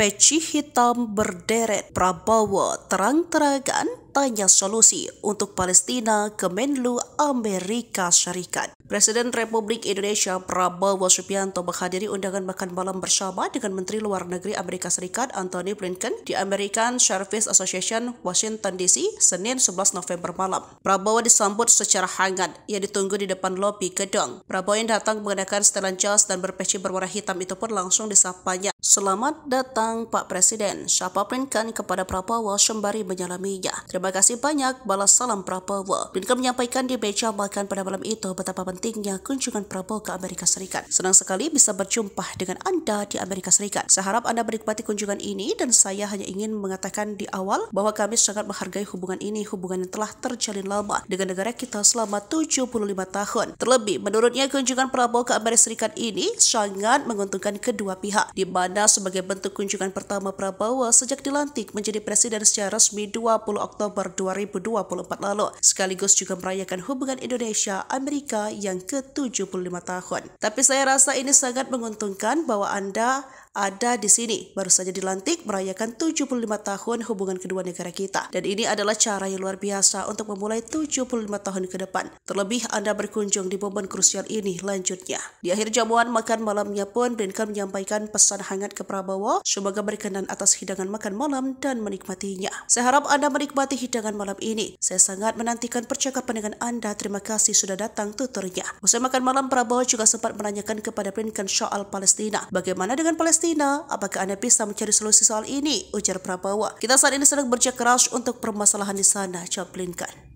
Peci hitam berderet, Prabowo terang-terangan tanya solusi untuk Palestina ke Menlu Amerika Serikat. Presiden Republik Indonesia Prabowo Subianto menghadiri undangan makan malam bersama dengan Menteri Luar Negeri Amerika Serikat Antony Blinken di American Service Association, Washington DC, Senin 11 November malam. Prabowo disambut secara hangat. Ia ditunggu di depan lobi gedung. Prabowo yang datang mengenakan setelan jas dan berpeci berwarna hitam itu pun langsung disapanya. "Selamat datang Pak Presiden," sapa Blinken kepada Prabowo sembari menyalaminya. "Terima kasih banyak," balas salam Prabowo. Blinken menyampaikan di meja makan pada malam itu betapa pentingnya kunjungan Prabowo ke Amerika Serikat. "Senang sekali bisa berjumpa dengan Anda di Amerika Serikat. Saya harap Anda menikmati kunjungan ini dan saya hanya ingin mengatakan di awal bahwa kami sangat menghargai hubungan ini, hubungan yang telah terjalin lama dengan negara kita selama 75 tahun. Terlebih, menurutnya kunjungan Prabowo ke Amerika Serikat ini sangat menguntungkan kedua pihak, di mana sebagai bentuk kunjungan pertama Prabowo sejak dilantik menjadi presiden secara resmi 20 Oktober 2024 lalu, sekaligus juga merayakan hubungan Indonesia-Amerika yang ke-75 tahun. Tapi saya rasa ini sangat menguntungkan bahwa Anda ada di sini, baru saja dilantik merayakan 75 tahun hubungan kedua negara kita. Dan ini adalah cara yang luar biasa untuk memulai 75 tahun ke depan. Terlebih Anda berkunjung di momen krusial ini," lanjutnya. Di akhir jamuan makan malamnya pun, Blinken menyampaikan pesan hangat ke Prabowo, semoga berkenan atas hidangan makan malam dan menikmatinya. "Saya harap Anda menikmati hidangan malam ini. Saya sangat menantikan percakapan dengan Anda. Terima kasih sudah datang," tuturnya. Usai makan malam, Prabowo juga sempat menanyakan kepada Blinken soal Palestina. "Bagaimana dengan Palestina? Apakah Anda bisa mencari solusi soal ini?" ujar Prabowo. "Kita saat ini sedang bekerja keras untuk permasalahan di sana," jawab Blinken.